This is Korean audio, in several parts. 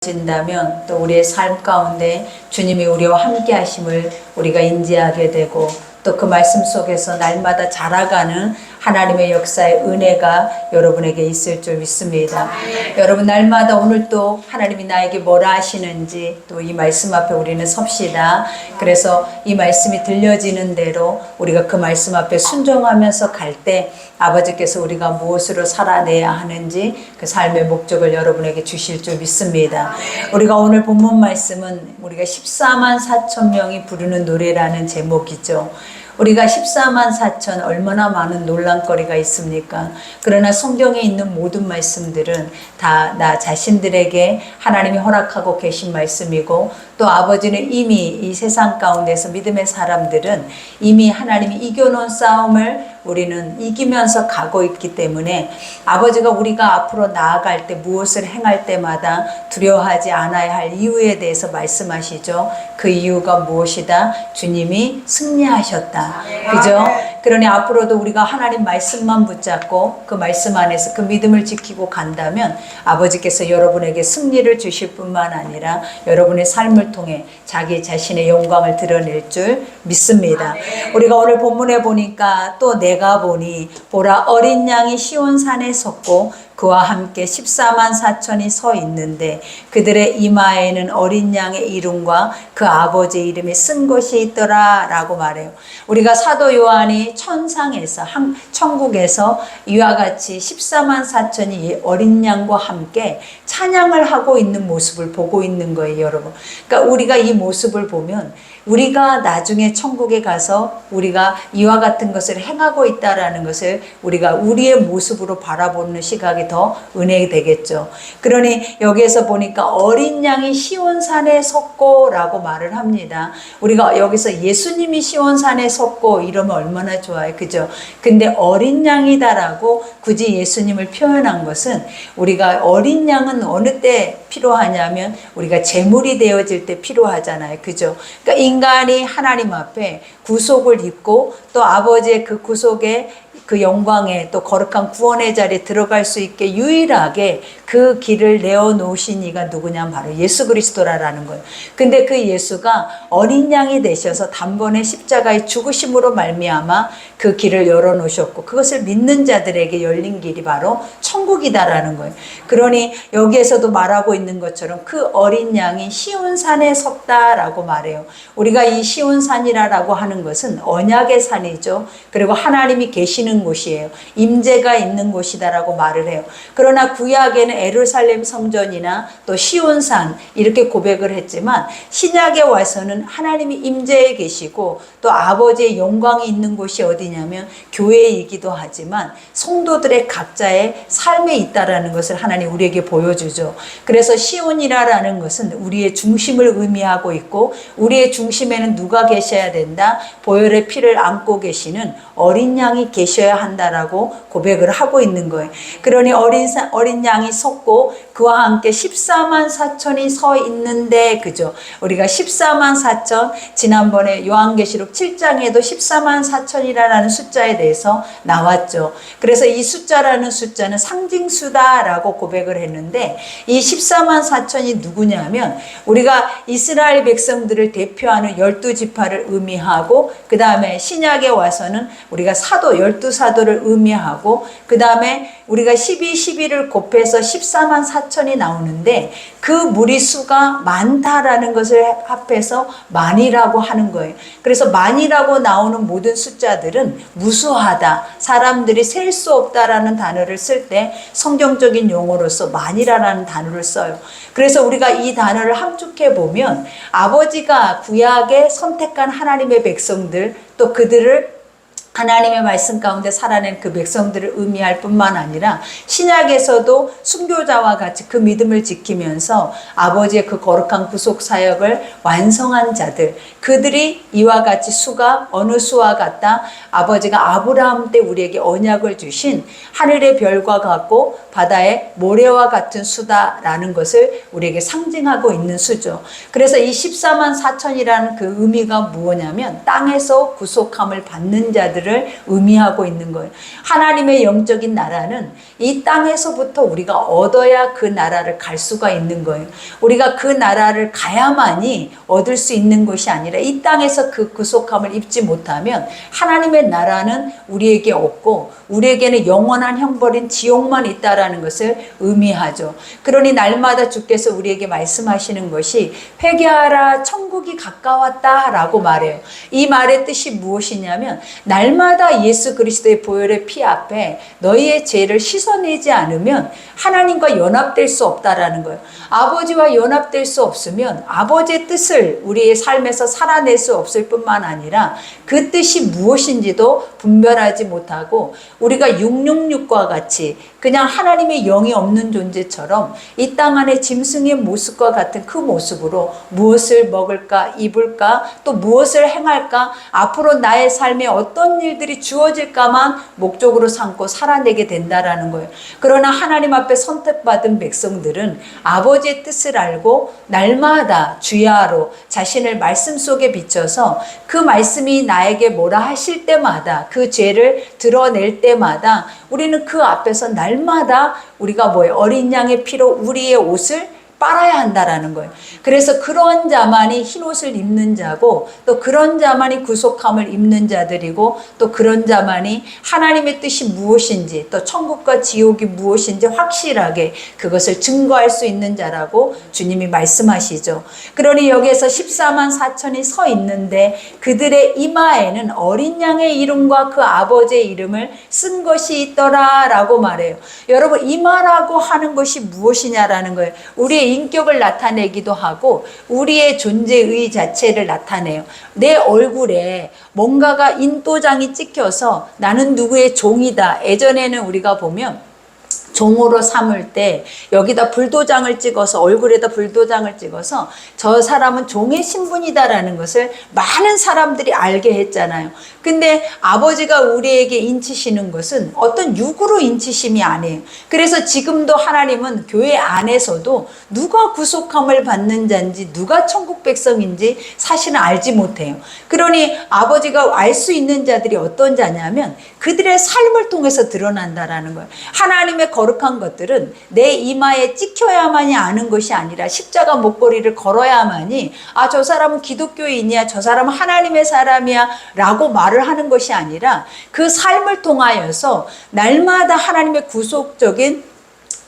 진다면 또 우리의 삶 가운데 주님이 우리와 함께 하심을 우리가 인지하게 되고 또 그 말씀 속에서 날마다 자라가는 하나님의 역사의 은혜가 여러분에게 있을 줄 믿습니다. 여러분 날마다 오늘 또 하나님이 나에게 뭐라 하시는지 또 이 말씀 앞에 우리는 섭시다. 그래서 이 말씀이 들려지는 대로 우리가 그 말씀 앞에 순종하면서 갈 때 아버지께서 우리가 무엇으로 살아내야 하는지 그 삶의 목적을 여러분에게 주실 줄 믿습니다. 우리가 오늘 본문 말씀은 우리가 14만 4천 명이 부르는 노래라는 제목이죠. 우리가 14만 4천 얼마나 많은 논란거리가 있습니까? 그러나 성경에 있는 모든 말씀들은 다 나 자신들에게 하나님이 허락하고 계신 말씀이고 또 아버지는 이미 이 세상 가운데서 믿음의 사람들은 이미 하나님이 이겨놓은 싸움을 우리는 이기면서 가고 있기 때문에 아버지가 우리가 앞으로 나아갈 때 무엇을 행할 때마다 두려워하지 않아야 할 이유에 대해서 말씀하시죠. 그 이유가 무엇이다? 주님이 승리하셨다. 그죠? 그러니 앞으로도 우리가 하나님 말씀만 붙잡고 그 말씀 안에서 그 믿음을 지키고 간다면 아버지께서 여러분에게 승리를 주실 뿐만 아니라 여러분의 삶을 통해 자기 자신의 영광을 드러낼 줄 믿습니다. 우리가 오늘 본문에 보니까 또 내가 보니 보라 어린 양이 시온산에 섰고 그와 함께 14만 4천이 서 있는데 그들의 이마에는 어린 양의 이름과 그 아버지의 이름이 쓴 것이 있더라 라고 말해요. 우리가 사도 요한이 천상에서 천국에서 이와 같이 14만 4천이 어린 양과 함께 찬양을 하고 있는 모습을 보고 있는 거예요, 여러분. 그러니까 우리가 이 모습을 보면 우리가 나중에 천국에 가서 우리가 이와 같은 것을 행하고 있다라는 것을 우리가 우리의 모습으로 바라보는 시각이 더 은혜되겠죠. 그러니 여기에서 보니까 어린 양이 시온산에 섰고 라고 말을 합니다. 우리가 여기서 예수님이 시온산에 섰고 이러면 얼마나 좋아요. 그죠? 근데 어린 양이다라고 굳이 예수님을 표현한 것은 우리가 어린 양은 어느 때 필요하냐면 우리가 제물이 되어질 때 필요하잖아요. 그죠? 그러니까 인간이 하나님 앞에 구속을 입고 또 아버지의 그 구속에 그 영광에 또 거룩한 구원의 자리에 들어갈 수 있게 유일하게 그 길을 내어놓으신 이가 누구냐면 바로 예수 그리스도라는 거예요. 근데 그 예수가 어린 양이 되셔서 단번에 십자가의 죽으심으로 말미암아 그 길을 열어놓으셨고 그것을 믿는 자들에게 열린 길이 바로 천국이다라는 거예요. 그러니 여기에서도 말하고 있는 것처럼 그 어린 양이 시온산에 섰다라고 말해요. 우리가 이 시온산이라고 하는 것은 언약의 산이죠. 그리고 하나님이 계시는 곳이에요. 임재가 있는 곳이다라고 말을 해요. 그러나 구약에는 예루살렘 성전이나 또 시온산 이렇게 고백을 했지만 신약에 와서는 하나님이 임재에 계시고 또 아버지의 영광이 있는 곳이 어디냐면 교회이기도 하지만 성도들의 각자의 삶에 있다라는 것을 하나님 우리에게 보여주죠. 그래서 시온이라는 것은 우리의 중심을 의미하고 있고 우리의 중심에는 누가 계셔야 된다? 보혈의 피를 안고 계시는 어린 양이 계셔야 한다라고 고백을 하고 있는 거예요. 그러니 어린 양이 섰고 그와 함께 14만 4천이 서 있는데 그죠? 우리가 14만 4천 지난번에 요한계시록 7장에도 14만 4천이라는 숫자에 대해서 나왔죠. 그래서 이 숫자라는 숫자는 상징수다라고 고백을 했는데 이 14만 4천이 누구냐면 우리가 이스라엘 백성들을 대표하는 12지파를 의미하고 그 다음에 신약에 와서는 우리가 사도 12사도를 의미하고 그 다음에 우리가 12, 12를 곱해서 14만 4천이 나오는데 그 무리수가 많다라는 것을 합해서 만이라고 하는 거예요. 그래서 만이라고 나오는 모든 숫자들은 무수하다. 사람들이 셀 수 없다라는 단어를 쓸 때 성경적인 용어로서 만이라는 단어를 써요. 그래서 우리가 이 단어를 함축해 보면 아버지가 구약에 선택한 하나님의 백성들 또 그들을 하나님의 말씀 가운데 살아낸 그 백성들을 의미할 뿐만 아니라 신약에서도 순교자와 같이 그 믿음을 지키면서 아버지의 그 거룩한 구속 사역을 완성한 자들 그들이 이와 같이 수가 어느 수와 같다? 아버지가 아브라함 때 우리에게 언약을 주신 하늘의 별과 같고 바다의 모래와 같은 수다라는 것을 우리에게 상징하고 있는 수죠. 그래서 이 14만 4천이라는 그 의미가 무엇냐면 땅에서 구속함을 받는 자들 자들을 의미하고 있는 거예요. 하나님의 영적인 나라는 이 땅에서부터 우리가 얻어야 그 나라를 갈 수가 있는 거예요. 우리가 그 나라를 가야만이 얻을 수 있는 것이 아니라 이 땅에서 그 구속함을 입지 못하면 하나님의 나라는 우리에게 없고 우리에게는 영원한 형벌인 지옥만 있다라는 것을 의미하죠. 그러니 날마다 주께서 우리에게 말씀하시는 것이 회개하라, 천국이 가까웠다라고 말해요. 이 말의 뜻이 무엇이냐면 날마다 예수 그리스도의 보혈의 피 앞에 너희의 죄를 씻어내지 않으면 하나님과 연합될 수 없다라는 거예요. 아버지와 연합될 수 없으면 아버지의 뜻을 우리의 삶에서 살아낼 수 없을 뿐만 아니라 그 뜻이 무엇인지도 분별하지 못하고 우리가 666과 같이 그냥 하나님의 영이 없는 존재처럼 이 땅 안에 짐승의 모습과 같은 그 모습으로 무엇을 먹을까, 입을까, 또 무엇을 행할까, 앞으로 나의 삶에 어떤 일들이 주어질까만 목적으로 삼고 살아내게 된다라는 거예요. 그러나 하나님 앞에 선택받은 백성들은 아버지의 뜻을 알고 날마다 주야로 자신을 말씀 속에 비춰서 그 말씀이 나에게 뭐라 하실 때마다 그 죄를 드러낼 때마다 우리는 그 앞에서 날마다 우리가 뭐예요? 어린 양의 피로 우리의 옷을 빨아야 한다라는 거예요. 그래서 그런 자만이 흰옷을 입는 자고 또 그런 자만이 구속함을 입는 자들이고 또 그런 자만이 하나님의 뜻이 무엇인지 또 천국과 지옥이 무엇인지 확실하게 그것을 증거할 수 있는 자라고 주님이 말씀하시죠. 그러니 여기에서 14만 4천이 서 있는데 그들의 이마에는 어린 양의 이름과 그 아버지의 이름을 쓴 것이 있더라라고 말해요. 여러분 이마라고 하는 것이 무엇이냐라는 거예요. 우리의 인격을 나타내기도 하고 우리의 존재의 자체를 나타내요. 내 얼굴에 뭔가가 인도장이 찍혀서 나는 누구의 종이다. 예전에는 우리가 보면 종으로 삼을 때 여기다 불도장을 찍어서 얼굴에다 불도장을 찍어서 저 사람은 종의 신분이다라는 것을 많은 사람들이 알게 했잖아요. 근데 아버지가 우리에게 인치시는 것은 어떤 육으로 인치심이 아니에요. 그래서 지금도 하나님은 교회 안에서도 누가 구속함을 받는 자인지 누가 천국 백성인지 사실은 알지 못해요. 그러니 아버지가 알 수 있는 자들이 어떤 자냐면 그들의 삶을 통해서 드러난다라는 거예요. 하나님의 거룩한 것들은 내 이마에 찍혀야만이 아는 것이 아니라 십자가 목걸이를 걸어야만이 저 사람은 기독교인이야, 저 사람은 하나님의 사람이야 라고 말을 하는 것이 아니라 그 삶을 통하여서 날마다 하나님의 구속적인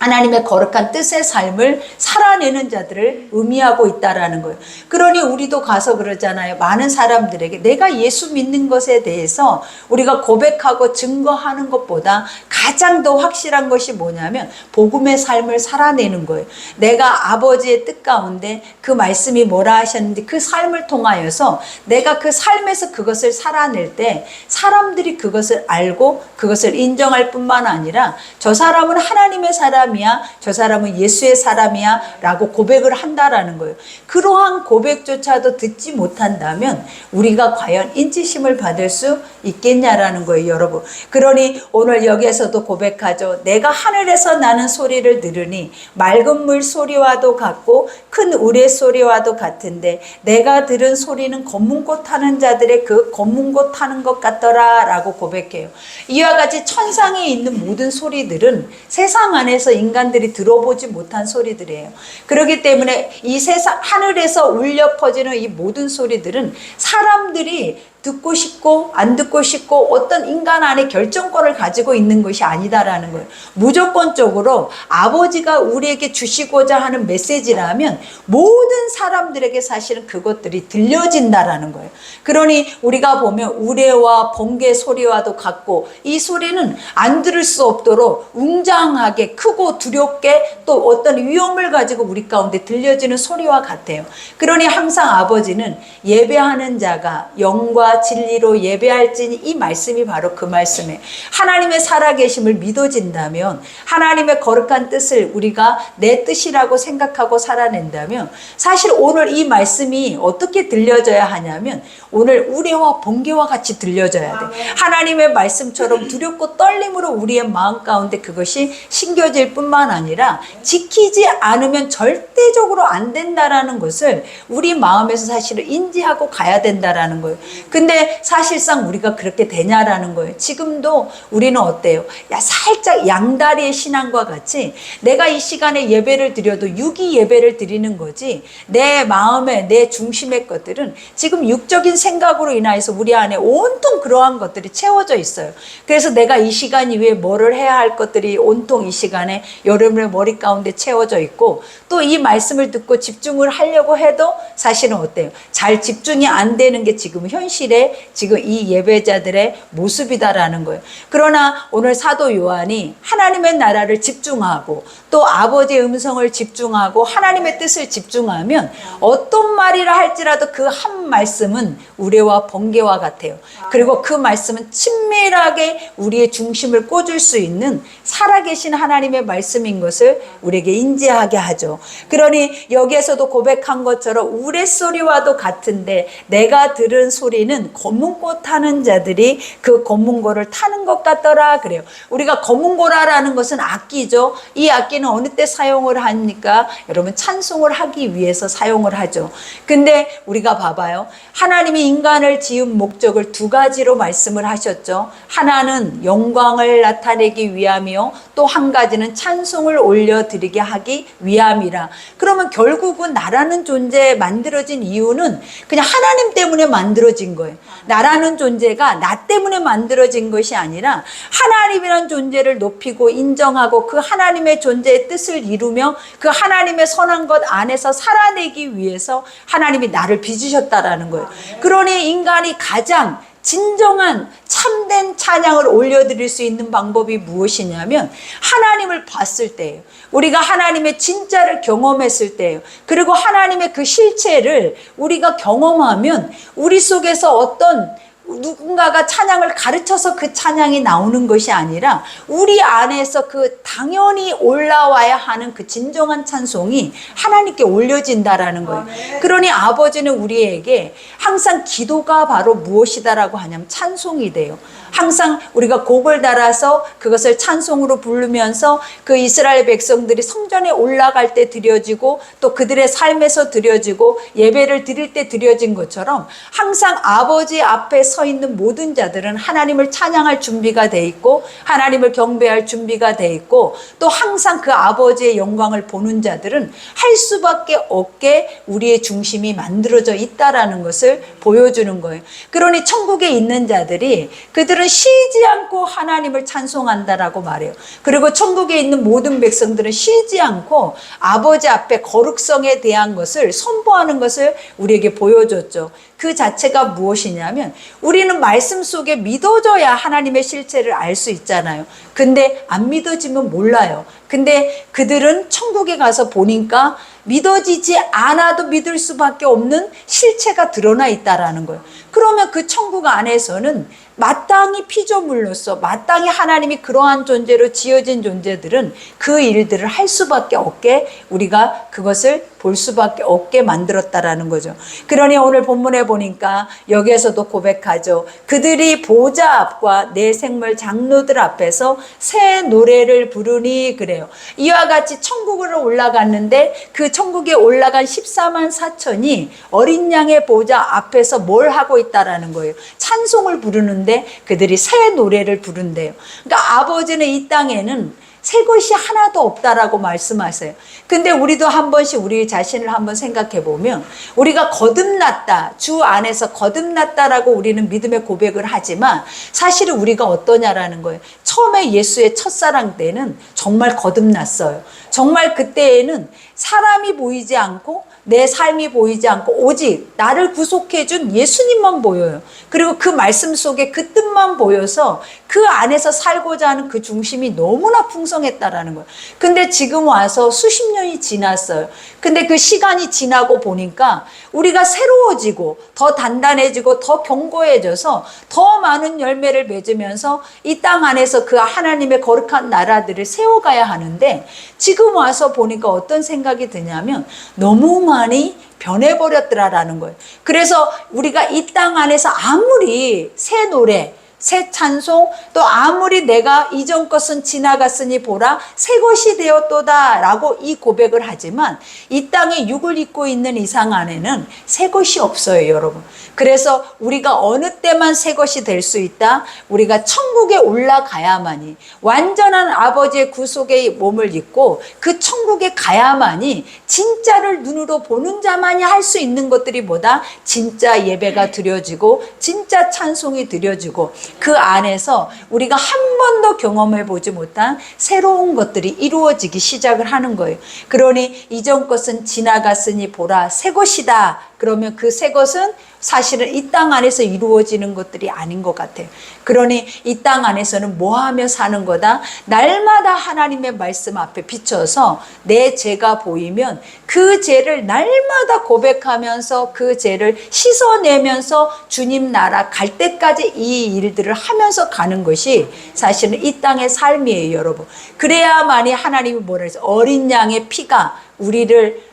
하나님의 거룩한 뜻의 삶을 살아내는 자들을 의미하고 있다라는 거예요. 그러니 우리도 가서 그러잖아요. 많은 사람들에게 내가 예수 믿는 것에 대해서 우리가 고백하고 증거하는 것보다 가장 더 확실한 것이 뭐냐면 복음의 삶을 살아내는 거예요. 내가 아버지의 뜻 가운데 그 말씀이 뭐라 하셨는지 그 삶을 통하여서 내가 그 삶에서 그것을 살아낼 때 사람들이 그것을 알고 그것을 인정할 뿐만 아니라 저 사람은 하나님의 사람이야, 저 사람은 예수의 사람이야 라고 고백을 한다라는 거예요. 그러한 고백조차도 듣지 못한다면 우리가 과연 인치심을 받을 수 있겠냐라는 거예요, 여러분. 그러니 오늘 여기에서도 고백하죠. 내가 하늘에서 나는 소리를 들으니 맑은 물 소리와도 같고 큰 우레 소리와도 같은데 내가 들은 소리는 검은꽃 타는 자들의 그 검은꽃 타는 것 같더라 라고 고백해요. 이와 같이 천상에 있는 모든 소리들은 세상 안에서 인간들이 들어보지 못한 소리들이에요. 그렇기 때문에 이 세상 하늘에서 울려 퍼지는 이 모든 소리들은 사람들이 듣고 싶고 안 듣고 싶고 어떤 인간 안에 결정권을 가지고 있는 것이 아니다라는 거예요. 무조건적으로 아버지가 우리에게 주시고자 하는 메시지라면 모든 사람들에게 사실은 그것들이 들려진다라는 거예요. 그러니 우리가 보면 우레와 번개 소리와도 같고 이 소리는 안 들을 수 없도록 웅장하게 크고 두렵게 또 어떤 위험을 가지고 우리 가운데 들려지는 소리와 같아요. 그러니 항상 아버지는 예배하는 자가 영과 진리로 예배할지니 이 말씀이 바로 그 말씀이에요. 하나님의 살아계심을 믿어진다면 하나님의 거룩한 뜻을 우리가 내 뜻이라고 생각하고 살아낸다면 사실 오늘 이 말씀이 어떻게 들려져야 하냐면 오늘 우레와 번개와 같이 들려져야 돼. 하나님의 말씀처럼 두렵고 떨림으로 우리의 마음 가운데 그것이 심겨질 뿐만 아니라 지키지 않으면 절대적으로 안 된다라는 것을 우리 마음에서 사실은 인지하고 가야 된다라는 거예요. 근데 사실상 우리가 그렇게 되냐라는 거예요. 지금도 우리는 어때요? 야, 살짝 양다리의 신앙과 같이 내가 이 시간에 예배를 드려도 유기 예배를 드리는 거지, 내 마음에 내 중심의 것들은 지금 육적인 생각으로 인하여서 우리 안에 온통 그러한 것들이 채워져 있어요. 그래서 내가 이 시간 이후에 뭐를 해야 할 것들이 온통 이 시간에 여러분의 머리 가운데 채워져 있고, 또 이 말씀을 듣고 집중을 하려고 해도 사실은 어때요? 잘 집중이 안 되는 게 지금 현실의 지금 이 예배자들의 모습이다라는 거예요. 그러나 오늘 사도 요한이 하나님의 나라를 집중하고 또 아버지의 음성을 집중하고 하나님의 뜻을 집중하면 어떤 말이라 할지라도 그 한 말씀은 우레와 번개와 같아요. 그리고 그 말씀은 친밀하게 우리의 중심을 꽂을 수 있는 살아계신 하나님의 말씀인 것을 우리에게 인지하게 하죠. 그러니 여기에서도 고백한 것처럼 우레소리와도 같은데 내가 들은 소리는 검은고 타는 자들이 그 검은고를 타는 것 같더라 그래요. 우리가 검은고라라는 것은 악기죠. 이 악기는 어느 때 사용을 합니까? 여러분, 찬송을 하기 위해서 사용을 하죠. 근데 우리가 봐봐요. 하나님이 인간을 지은 목적을 두 가지로 말씀을 하셨죠. 하나는 영광을 나타내기 위함이요, 또 한 가지는 찬송을 올려드리게 하기 위함이라. 그러면 결국은 나라는 존재 만들어진 이유는 그냥 하나님 때문에 만들어진 거예요. 나라는 존재가 나 때문에 만들어진 것이 아니라 하나님이라는 존재를 높이고 인정하고 그 하나님의 존재의 뜻을 이루며 그 하나님의 선한 것 안에서 살아내기 위해서 하나님이 나를 빚으셨다라는 거예요. 그러니 인간이 가장 진정한 참된 찬양을 올려드릴 수 있는 방법이 무엇이냐면 하나님을 봤을 때예요. 우리가 하나님의 진짜를 경험했을 때예요. 그리고 하나님의 그 실체를 우리가 경험하면 우리 속에서 어떤 누군가가 찬양을 가르쳐서 그 찬양이 나오는 것이 아니라 우리 안에서 그 당연히 올라와야 하는 그 진정한 찬송이 하나님께 올려진다라는 거예요. 그러니 아버지는 우리에게 항상 기도가 바로 무엇이다라고 하냐면 찬송이 돼요. 항상 우리가 곡을 달아서 그것을 찬송으로 부르면서 그 이스라엘 백성들이 성전에 올라갈 때 드려지고 또 그들의 삶에서 드려지고 예배를 드릴 때 드려진 것처럼 항상 아버지 앞에 서 있는 모든 자들은 하나님을 찬양할 준비가 돼 있고 하나님을 경배할 준비가 돼 있고 또 항상 그 아버지의 영광을 보는 자들은 할 수밖에 없게 우리의 중심이 만들어져 있다라는 것을 보여주는 거예요. 그러니 천국에 있는 자들이 그들은 쉬지 않고 하나님을 찬송한다라고 말해요. 그리고 천국에 있는 모든 백성들은 쉬지 않고 아버지 앞에 거룩성에 대한 것을 선포하는 것을 우리에게 보여줬죠. 그 자체가 무엇이냐면 우리는 말씀 속에 믿어져야 하나님의 실체를 알 수 있잖아요. 근데 안 믿어지면 몰라요. 근데 그들은 천국에 가서 보니까 믿어지지 않아도 믿을 수밖에 없는 실체가 드러나 있다라는 거예요. 그러면 그 천국 안에서는 마땅히 피조물로서 마땅히 하나님이 그러한 존재로 지어진 존재들은 그 일들을 할 수밖에 없게 우리가 그것을 볼 수밖에 없게 만들었다라는 거죠. 그러니 오늘 본문에 보니까 여기에서도 고백하죠. 그들이 보좌 앞과 내 생물 장로들 앞에서 새 노래를 부르니 그래요. 이와 같이 천국으로 올라갔는데 그 천국에 올라간 14만 4천이 어린 양의 보좌 앞에서 뭘 하고 있다라는 거예요. 찬송을 부르는데 그들이 새 노래를 부른대요. 그러니까 아버지는 이 땅에는 새 것이 하나도 없다라고 말씀하세요. 근데 우리도 한 번씩 우리 자신을 한번 생각해 보면 우리가 거듭났다, 주 안에서 거듭났다라고 우리는 믿음의 고백을 하지만 사실은 우리가 어떠냐라는 거예요. 처음에 예수의 첫사랑 때는 정말 거듭났어요. 정말 그때에는 사람이 보이지 않고 내 삶이 보이지 않고 오직 나를 구속해준 예수님만 보여요. 그리고 그 말씀 속에 그 뜻만 보여서 그 안에서 살고자 하는 그 중심이 너무나 풍성했다라는 거예요. 근데 지금 와서 수십 년이 지났어요. 근데 그 시간이 지나고 보니까 우리가 새로워지고 더 단단해지고 더 견고해져서 더 많은 열매를 맺으면서 이 땅 안에서 그 하나님의 거룩한 나라들을 세워가야 하는데 지금 와서 보니까 어떤 생각이 드냐면 너무 많이 변해버렸더라라는 거예요. 그래서 우리가 이 땅 안에서 아무리 새 노래, 새 찬송, 또 아무리 내가 이전 것은 지나갔으니 보라 새 것이 되었도다 라고 이 고백을 하지만 이 땅에 육을 입고 있는 이상 안에는 새 것이 없어요, 여러분. 그래서 우리가 어느 때만 새 것이 될 수 있다? 우리가 천국에 올라가야만이, 완전한 아버지의 구속의 몸을 입고 그 천국에 가야만이 진짜를 눈으로 보는 자만이 할 수 있는 것들이 뭐다? 진짜 예배가 드려지고 진짜 찬송이 드려지고 그 안에서 우리가 한 번도 경험해 보지 못한 새로운 것들이 이루어지기 시작을 하는 거예요. 그러니 이전 것은 지나갔으니 보라 새 것이다. 그러면 그 새 것은 사실은 이 땅 안에서 이루어지는 것들이 아닌 것 같아요. 그러니 이 땅 안에서는 뭐 하며 사는 거다? 날마다 하나님의 말씀 앞에 비춰서 내 죄가 보이면 그 죄를 날마다 고백하면서 그 죄를 씻어내면서 주님 나라 갈 때까지 이 일들을 하면서 가는 것이 사실은 이 땅의 삶이에요, 여러분. 그래야만이 하나님이 뭐라 해서 어린 양의 피가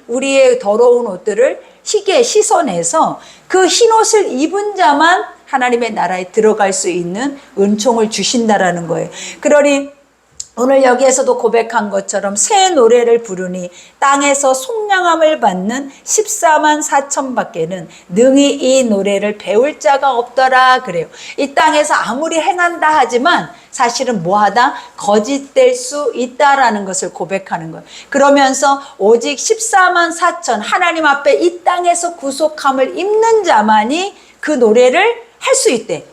우리의 더러운 옷들을 희게 씻어내서 그 흰옷을 입은 자만 하나님의 나라에 들어갈 수 있는 은총을 주신다라는 거예요. 그러니 오늘 여기에서도 고백한 것처럼 새 노래를 부르니 땅에서 속량함을 받는 14만 4천 밖에는 능히 이 노래를 배울 자가 없더라 그래요. 이 땅에서 아무리 행한다 하지만 사실은 뭐하다? 거짓될 수 있다라는 것을 고백하는 거예요. 그러면서 오직 14만 4천 하나님 앞에 이 땅에서 구속함을 입는 자만이 그 노래를 할 수 있대.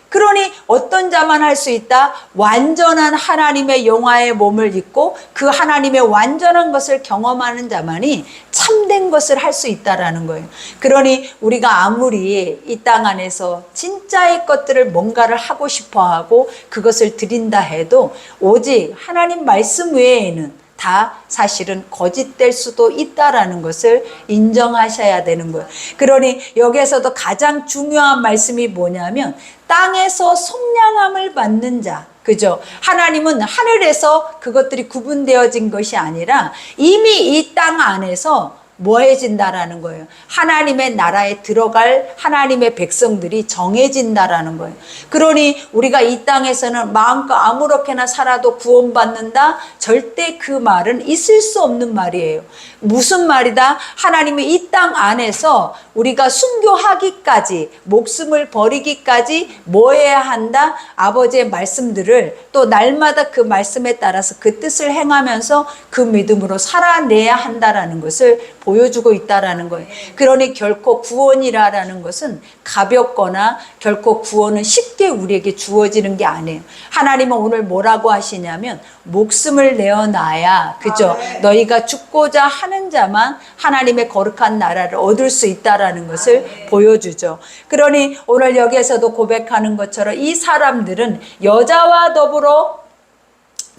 그러니 어떤 자만 할 수 있다? 완전한 하나님의 영화의 몸을 입고 그 하나님의 완전한 것을 경험하는 자만이 참된 것을 할 수 있다라는 거예요. 그러니 우리가 아무리 이 땅 안에서 진짜의 것들을 뭔가를 하고 싶어 하고 그것을 드린다 해도 오직 하나님 말씀 외에는 다 사실은 거짓될 수도 있다라는 것을 인정하셔야 되는 거예요. 그러니 여기에서도 가장 중요한 말씀이 뭐냐면 땅에서 속량함을 받는 자, 그죠? 하나님은 하늘에서 그것들이 구분되어진 것이 아니라 이미 이 땅 안에서 뭐해진다라는 거예요. 하나님의 나라에 들어갈 하나님의 백성들이 정해진다라는 거예요. 그러니 우리가 이 땅에서는 마음껏 아무렇게나 살아도 구원받는다? 절대 그 말은 있을 수 없는 말이에요. 무슨 말이다? 하나님이 이 땅 안에서 우리가 순교하기까지, 목숨을 버리기까지 뭐 해야 한다? 아버지의 말씀들을 또 날마다 그 말씀에 따라서 그 뜻을 행하면서 그 믿음으로 살아내야 한다라는 것을 보여주고 있다라는 거예요. 그러니 결코 구원이라는 것은 가볍거나 결코 구원은 쉽게 우리에게 주어지는 게 아니에요. 하나님은 오늘 뭐라고 하시냐면 목숨을 내어놔야, 그죠? 너희가 죽고자 하는 자만 하나님의 거룩한 나라를 얻을 수 있다라는 것을 보여주죠. 그러니 오늘 여기에서도 고백하는 것처럼 이 사람들은 여자와 더불어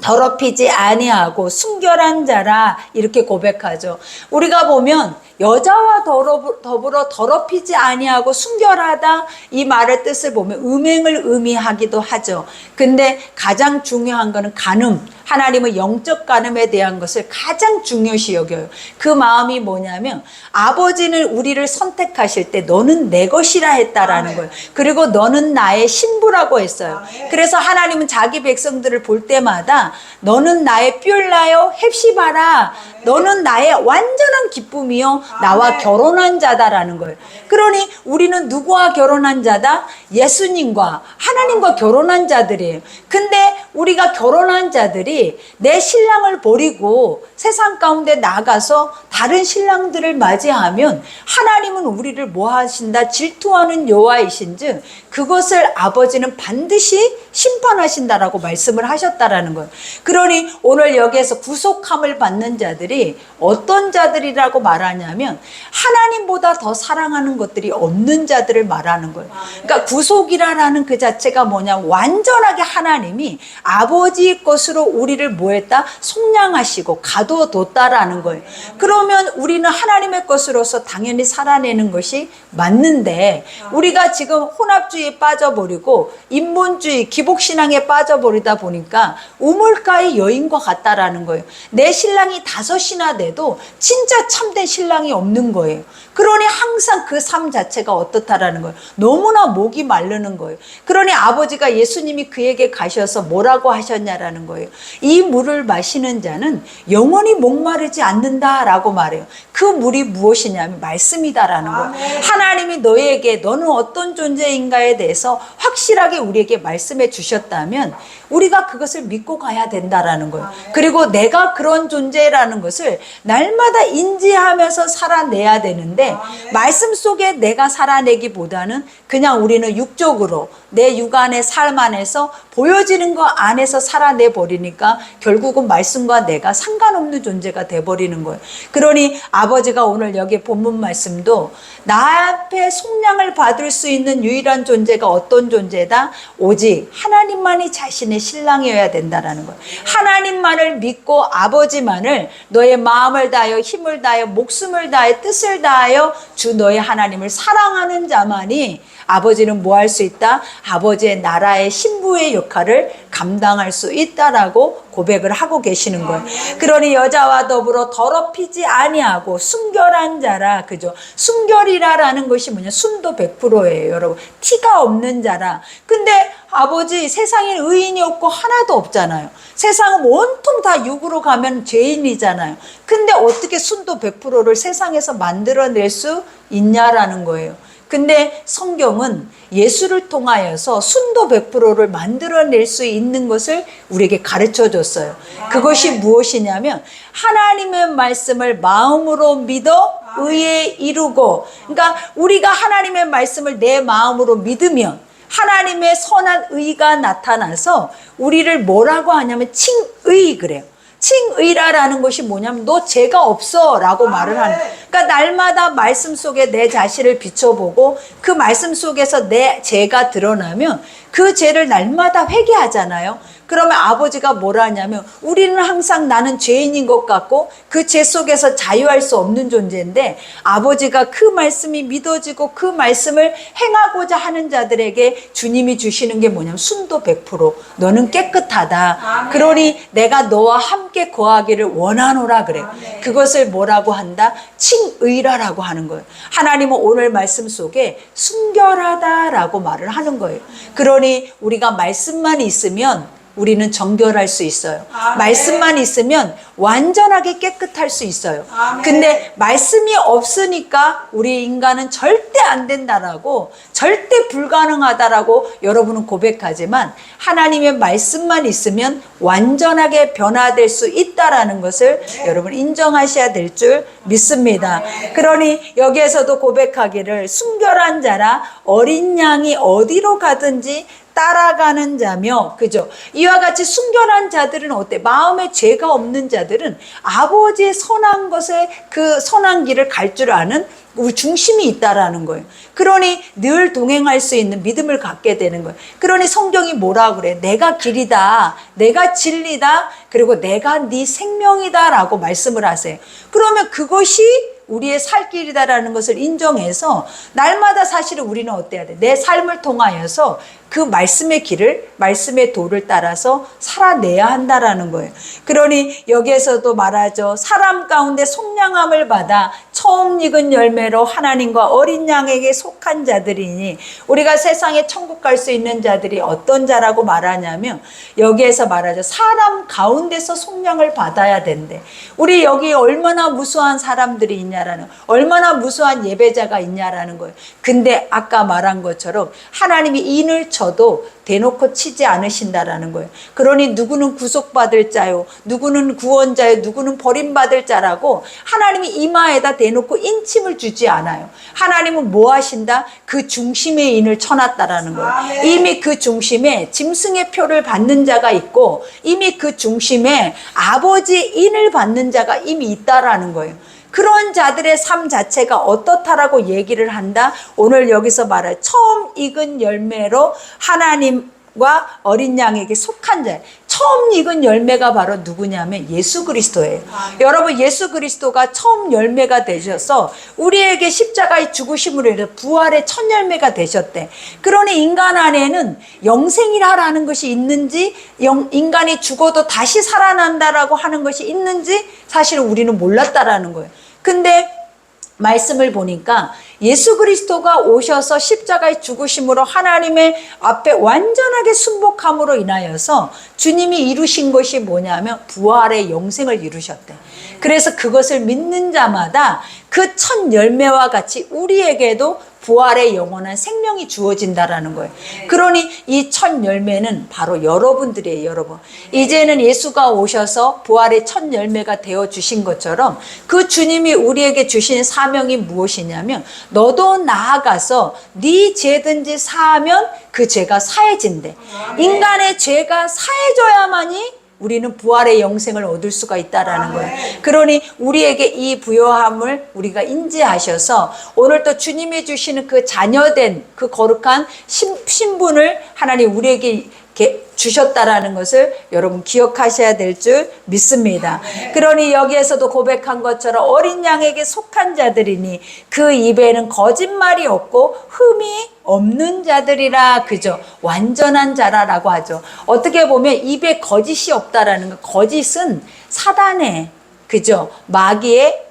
더럽히지 아니하고 순결한 자라 이렇게 고백하죠. 우리가 보면 여자와 더불어 더럽히지 아니하고 순결하다 이 말의 뜻을 보면 음행을 의미하기도 하죠. 근데 가장 중요한 거는 간음, 하나님은 영적 간음에 대한 것을 가장 중요시 여겨요. 그 마음이 뭐냐면 아버지는 우리를 선택하실 때 너는 내 것이라 했다라는 거예요. 그리고 너는 나의 신부라고 했어요. 그래서 하나님은 자기 백성들을 볼 때마다 너는 나의 뿔나요 헵시바라, 너는 나의 완전한 기쁨이요 나와 결혼한 자다라는 거예요. 그러니 우리는 누구와 결혼한 자다? 예수님과 하나님과 결혼한 자들이에요. 근데 우리가 결혼한 자들이 내 신랑을 버리고 세상 가운데 나가서 다른 신랑들을 맞이하면 하나님은 우리를 뭐 하신다? 질투하는 여호와이신즉 그것을 아버지는 반드시 심판하신다라고 말씀을 하셨다라는 거예요. 그러니 오늘 여기에서 구속함을 받는 자들이 어떤 자들이라고 말하냐면 하나님보다 더 사랑하는 것들이 없는 자들을 말하는 거예요. 그러니까 구속이라는 그 자체가 뭐냐, 완전하게 하나님이 아버지의 것으로 우리를 뭐했다? 속량하시고 가둬뒀다라는 거예요. 그러면 우리는 하나님의 것으로서 당연히 살아내는 것이 맞는데 우리가 지금 혼합주의에 빠져버리고 인본주의, 기복신앙에 빠져버리다 보니까 우물가의 여인과 같다라는 거예요. 내 신랑이 5이나 돼도 진짜 참된 신랑이 없는 거예요. 그러니 항상 그 삶 자체가 어떻다라는 거예요. 너무나 목이 마르는 거예요. 그러니 아버지가 예수님이 그에게 가셔서 뭐라고 하셨냐라는 거예요. 이 물을 마시는 자는 영원히 목마르지 않는다라고 말해요. 그 물이 무엇이냐면 말씀이다라는 거예요. 하나님이 너에게 너는 어떤 존재인가에 대해서 확실하게 우리에게 말씀해 주셨다면 우리가 그것을 믿고 가야 된다라는 거예요. 그리고 내가 그런 존재라는 것을 날마다 인지하면서 살아내야 되는데 말씀 속에 내가 살아내기보다는 그냥 우리는 육적으로 내 육안의 삶 안에서 보여지는 것 안에서 살아내 버리니까 결국은 말씀과 내가 상관없는 존재가 돼버리는 거예요. 그러니 아버지가 오늘 여기 본문 말씀도 나 앞에 속량을 받을 수 있는 유일한 존재가 어떤 존재다? 오직 하나님만이 자신의 신랑이어야 된다라는 거예요. 하나님만을 믿고 아버지만을 너의 마음을 다하여 힘을 다하여 목숨을 다하여 뜻을 다하여 주 너의 하나님을 사랑하는 자만이 아버지는 뭐 할 수 있다? 아버지의 나라의 신부의 역할을 감당할 수 있다라고 고백을 하고 계시는 거예요. 그러니 여자와 더불어 더럽히지 아니하고 순결한 자라. 그죠? 순결이라라는 것이 뭐냐? 순도 100%예요, 여러분. 티가 없는 자라. 근데 아버지, 세상에 의인이 없고 하나도 없잖아요. 세상은 온통 다 육으로 가면 죄인이잖아요. 근데 어떻게 순도 100%를 세상에서 만들어낼 수 있냐라는 거예요. 근데 성경은 예수를 통하여서 순도 100%를 만들어낼 수 있는 것을 우리에게 가르쳐 줬어요. 그것이 무엇이냐면 하나님의 말씀을 마음으로 믿어 의에 이루고, 그러니까 우리가 하나님의 말씀을 내 마음으로 믿으면 하나님의 선한 의가 나타나서 우리를 뭐라고 하냐면 칭의 그래요. 칭의라라는 것이 뭐냐면 너 죄가 없어 라고 말을 하는 거예요. 그러니까 날마다 말씀 속에 내 자신을 비춰보고 그 말씀 속에서 내 죄가 드러나면 그 죄를 날마다 회개하잖아요. 그러면 아버지가 뭐라 하냐면 우리는 항상 나는 죄인인 것 같고 그 죄 속에서 자유할 수 없는 존재인데 아버지가 그 말씀이 믿어지고 그 말씀을 행하고자 하는 자들에게 주님이 주시는 게 뭐냐면 순도 100% 너는 깨끗하다. 아멘. 그러니 내가 너와 함께 거하기를 원하노라 그래요. 아멘. 그것을 뭐라고 한다? 칭의라라고 하는 거예요. 하나님은 오늘 말씀 속에 순결하다라고 말을 하는 거예요. 그러니 우리가 말씀만 있으면 우리는 정결할 수 있어요. 아멘. 말씀만 있으면 완전하게 깨끗할 수 있어요. 아멘. 근데 말씀이 없으니까 우리 인간은 절대 안 된다라고, 절대 불가능하다라고 여러분은 고백하지만 하나님의 말씀만 있으면 완전하게 변화될 수 있다라는 것을 여러분 인정하셔야 될 줄 믿습니다. 그러니 여기에서도 고백하기를 순결한 자라 어린 양이 어디로 가든지 따라가는 자며, 그죠? 이와 같이 순결한 자들은 어때? 마음에 죄가 없는 자들은 아버지의 선한 것에 그 선한 길을 갈 줄 아는 우리 중심이 있다라는 거예요. 그러니 늘 동행할 수 있는 믿음을 갖게 되는 거예요. 그러니 성경이 뭐라 그래? 내가 길이다, 내가 진리다, 그리고 내가 네 생명이다라고 말씀을 하세요. 그러면 그것이 우리의 살 길이다라는 것을 인정해서 날마다 사실은 우리는 어때야 돼? 내 삶을 통하여서 그 말씀의 길을, 말씀의 도를 따라서 살아내야 한다라는 거예요. 그러니 여기에서도 말하죠. 사람 가운데 속량함을 받아 처음 익은 열매로 하나님과 어린 양에게 속한 자들이니, 우리가 세상에 천국 갈 수 있는 자들이 어떤 자라고 말하냐면 여기에서 말하죠. 사람 가운데서 속량을 받아야 된대. 우리 여기 얼마나 무수한 사람들이 있냐라는, 얼마나 무수한 예배자가 있냐라는 거예요. 근데 아까 말한 것처럼 하나님이 인을 쳐도 대놓고 치지 않으신다라는 거예요. 그러니 누구는 구속받을 자요, 누구는 구원자요, 누구는 버림받을 자라고 하나님이 이마에다 대놓고 인침을 주지 않아요. 하나님은 뭐 하신다? 그 중심에 인을 쳐놨다라는 거예요. 아멘. 이미 그 중심에 짐승의 표를 받는 자가 있고 이미 그 중심에 아버지의 인을 받는 자가 이미 있다라는 거예요. 그런 자들의 삶 자체가 어떻다라고 얘기를 한다? 오늘 여기서 말할 처음 익은 열매로 하나님과 어린 양에게 속한 자. 처음 익은 열매가 바로 누구냐면 예수 그리스도예요. 여러분, 예수 그리스도가 처음 열매가 되셔서 우리에게 십자가의 죽으심으로 인해서 부활의 첫 열매가 되셨대. 그러니 인간 안에는 영생이라는 것이 있는지, 인간이 죽어도 다시 살아난다라고 하는 것이 있는지 사실 우리는 몰랐다라는 거예요. 근데 말씀을 보니까 예수 그리스도가 오셔서 십자가의 죽으심으로 하나님의 앞에 완전하게 순복함으로 인하여서 주님이 이루신 것이 뭐냐면 부활의 영생을 이루셨대. 그래서 그것을 믿는 자마다 그 첫 열매와 같이 우리에게도 부활의 영원한 생명이 주어진다라는 거예요. 그러니 이 첫 열매는 바로 여러분들이에요, 여러분. 이제는 예수가 오셔서 부활의 첫 열매가 되어 주신 것처럼 그 주님이 우리에게 주신 사명이 무엇이냐면 너도 나아가서 네 죄든지 사하면 그 죄가 사해진대. 인간의 죄가 사해져야만이 우리는 부활의 영생을 얻을 수가 있다라는 거예요. 그러니 우리에게 이 부요함을 우리가 인지하셔서 오늘 또 주님이 주시는 그 자녀된 그 거룩한 신분을 하나님 우리에게 주셨다라는 것을 여러분 기억하셔야 될 줄 믿습니다. 그러니 여기에서도 고백한 것처럼 어린 양에게 속한 자들이니 그 입에는 거짓말이 없고 흠이 없는 자들이라. 그죠? 완전한 자라라고 하죠. 어떻게 보면 입에 거짓이 없다라는 거, 거짓은 사단의, 그죠? 마귀의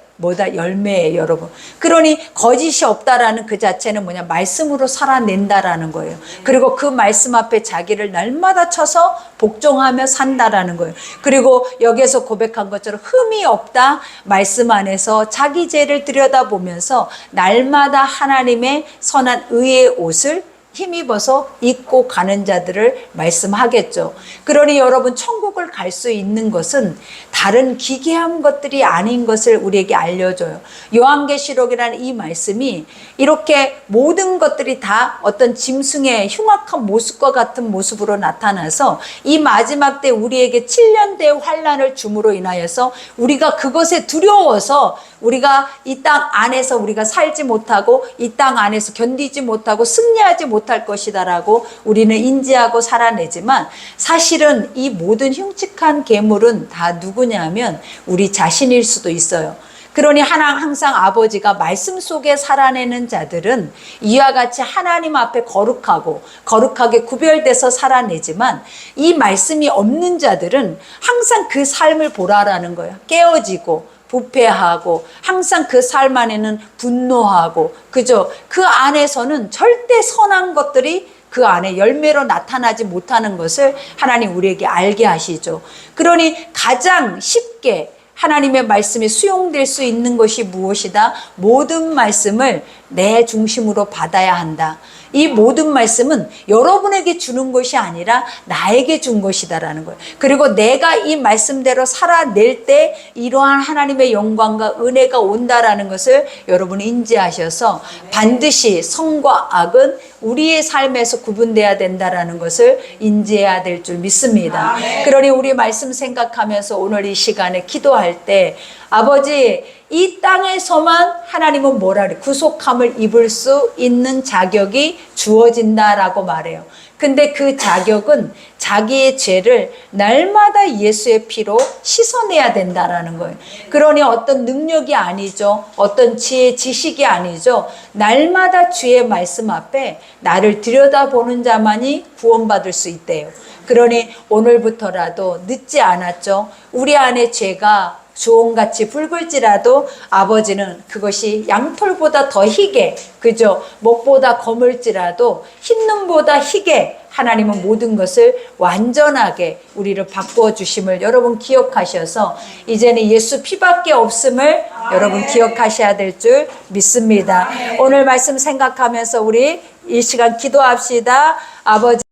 열매예요, 여러분. 그러니 거짓이 없다라는 그 자체는 뭐냐? 말씀으로 살아낸다라는 거예요. 그리고 그 말씀 앞에 자기를 날마다 쳐서 복종하며 산다라는 거예요. 그리고 여기에서 고백한 것처럼 흠이 없다. 말씀 안에서 자기 죄를 들여다보면서 날마다 하나님의 선한 의의 옷을 힘입어서 입고 가는 자들을 말씀하겠죠. 그러니 여러분, 천국을 갈 수 있는 것은 다른 기괴한 것들이 아닌 것을 우리에게 알려줘요. 요한계시록이라는 이 말씀이 이렇게 모든 것들이 다 어떤 짐승의 흉악한 모습과 같은 모습으로 나타나서 이 마지막 때 우리에게 7년대의 환란을 줌으로 인하여서 우리가 그것에 두려워서 우리가 이 땅 안에서 우리가 살지 못하고 이 땅 안에서 견디지 못하고 승리하지 못할 것이다라고 우리는 인지하고 살아내지만, 사실은 이 모든 흉측한 괴물은 다 누구냐면 우리 자신일 수도 있어요. 그러니 항상 아버지가 말씀 속에 살아내는 자들은 이와 같이 하나님 앞에 거룩하게 구별돼서 살아내지만, 이 말씀이 없는 자들은 항상 그 삶을 보라라는 거예요. 깨어지고 부패하고 항상 그 삶 안에는 분노하고, 그죠? 그 안에서는 절대 선한 것들이 그 안에 열매로 나타나지 못하는 것을 하나님 우리에게 알게 하시죠. 그러니 가장 쉽게 하나님의 말씀이 수용될 수 있는 것이 무엇이다? 모든 말씀을 내 중심으로 받아야 한다. 이 모든 말씀은 여러분에게 주는 것이 아니라 나에게 준 것이다라는 거예요. 그리고 내가 이 말씀대로 살아낼 때 이러한 하나님의 영광과 은혜가 온다라는 것을 여러분이 인지하셔서 반드시 선과 악은 우리의 삶에서 구분돼야 된다라는 것을 인지해야 될 줄 믿습니다. 그러니 우리 말씀 생각하면서 오늘 이 시간에 기도할 때, 아버지, 이 땅에서만 하나님은 뭐라 그래? 구속함을 입을 수 있는 자격이 주어진다라고 말해요. 근데 그 자격은 자기의 죄를 날마다 예수의 피로 씻어내야 된다라는 거예요. 그러니 어떤 능력이 아니죠. 어떤 지혜, 지식이 아니죠. 날마다 주의 말씀 앞에 나를 들여다보는 자만이 구원받을 수 있대요. 그러니 오늘부터라도 늦지 않았죠. 우리 안에 죄가 주홍같이 붉을지라도 아버지는 그것이 양털보다 더 희게, 그죠? 목보다 검을지라도 흰눈보다 희게 하나님은 모든 것을 완전하게 우리를 바꾸어 주심을 여러분 기억하셔서 이제는 예수 피밖에 없음을 여러분 기억하셔야 될 줄 믿습니다. 오늘 말씀 생각하면서 우리 이 시간 기도합시다. 아버지,